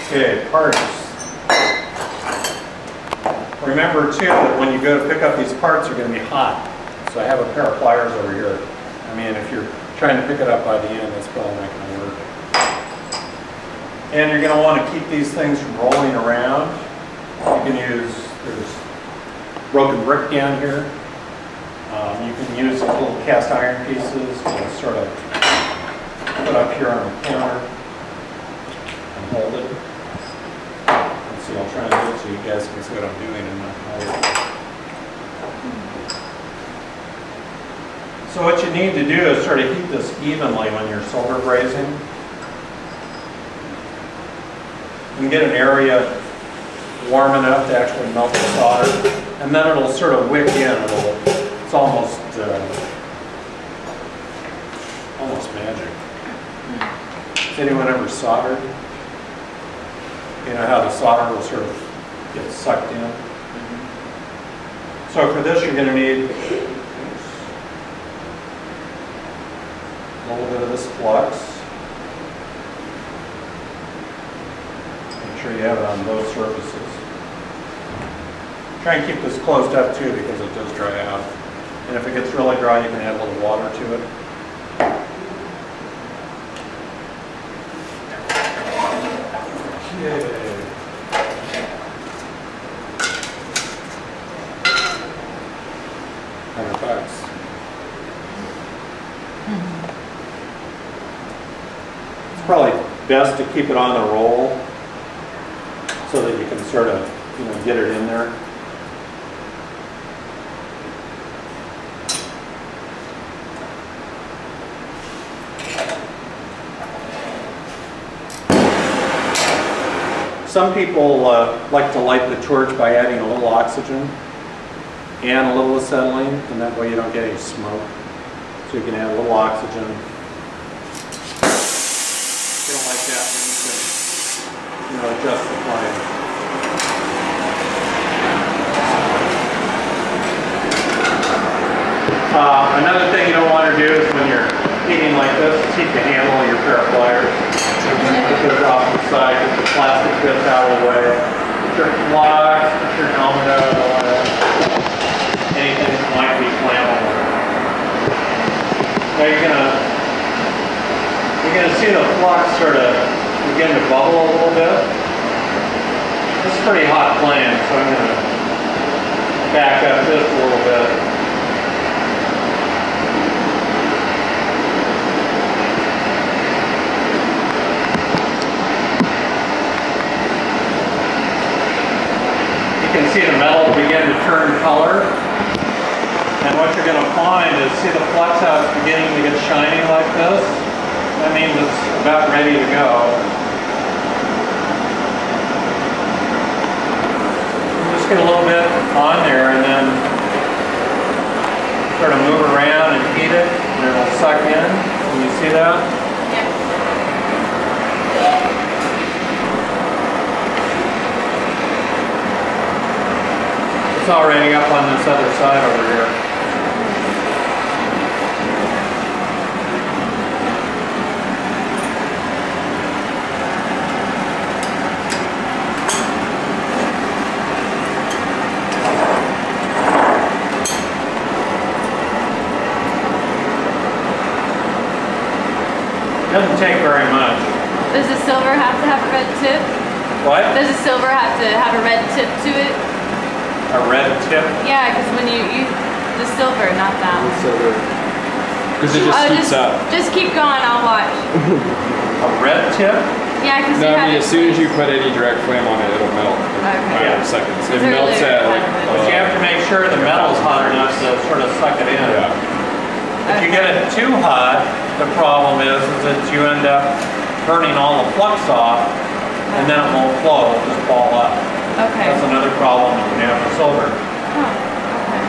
Okay, parts. Remember too that when you go to pick up these parts, they're going to be hot. So I have a pair of pliers over here. I mean, if you're trying to pick it up by the end, that's probably not going to work. And you're going to want to keep these things from rolling around. You can use, there's broken brick down here. You can use these little cast iron pieces to sort of put up here on the counter and hold it. Let's see, I'll try and do it so you guys can see what I'm doing and not hide it. So what you need to do is sort of heat this evenly when you're solder brazing. And get an area warm enough to actually melt the solder, and then it'll sort of wick in. It's almost magic. Has anyone ever soldered? You know how the solder will sort of get sucked in? So for this, you're going to need a little bit of this flux. Make sure you have it on both surfaces. Try and keep this closed up too because it does dry out. And if it gets really dry, you can add a little water to it. Okay. $100. It's probably best to keep it on the roll so that you can sort of, get it in there. Some people like to light the torch by adding a little oxygen and a little acetylene, and that way you don't get any smoke. So you can add a little oxygen. If you don't like that, then you can adjust the flame. Another thing you don't want to do is when you're heating like this, is heat the handle of your pair of pliers. Put it off the side, get the plastic bits out of the way. Get your flux, get your helmet out of the way. Anything that might be flammable. Now you're gonna see the flux sort of begin to bubble a little bit. This is a pretty hot flame, so I'm gonna back up just a little bit. You can see the metal begin to turn color, and what you're going to find is, see the flux how it's beginning to get shiny like this? That means it's about ready to go. Just get a little bit on there and then sort of move around and heat it, and it'll suck in. Can you see that? Yeah. It's already up on this other side over here. It doesn't take very much. Does the silver have to have a red tip? What? Does the silver have to have a red tip to it? A red tip? Yeah, because when you the silver, not that one. Silver. Because it just heats up. Just keep going, I'll watch. A red tip? Yeah, because no, I mean, as soon as you put any direct flame on it, it'll melt in 5 seconds. It melts at like... But you have to make sure the metal's hot enough to sort of suck it in. Yeah. If you get it too hot, the problem is that you end up burning all the flux off, and then it won't flow, it'll just ball up. Okay. That's another problem you can have with silver. Oh, okay.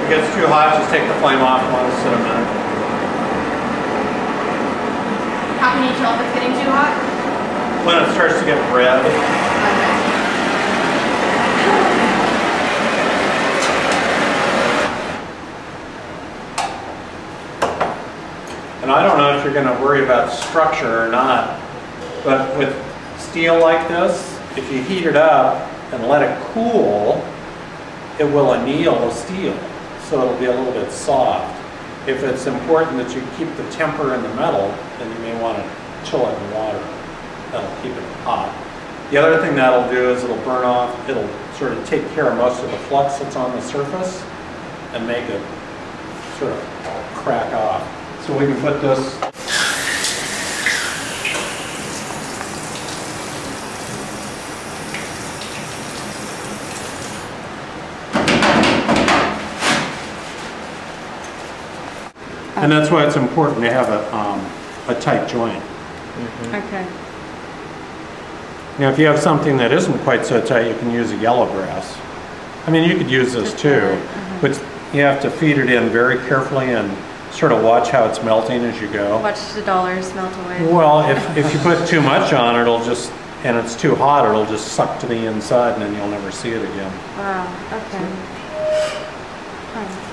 If it gets too hot, just take the flame off and let it sit a minute. How can you tell if it's getting too hot? When it starts to get red. Okay. you're going to worry about structure or not. But with steel like this, if you heat it up and let it cool, it will anneal the steel, so it'll be a little bit soft. If it's important that you keep the temper in the metal, then you may want to chill it in water. That'll keep it hot. The other thing that'll do is it'll burn off, it'll sort of take care of most of the flux that's on the surface and make it sort of crack off. So we can put this and that's why it's important to have a tight joint. Okay. Now, if you have something that isn't quite so tight, you can use a yellow brass. I mean, you could use this too, but you have to feed it in very carefully and sort of watch how it's melting as you go. Watch the dollars melt away. Well, if you put too much on, it'll just, and it's too hot, it'll just suck to the inside and then you'll never see it again. Wow, okay. Huh.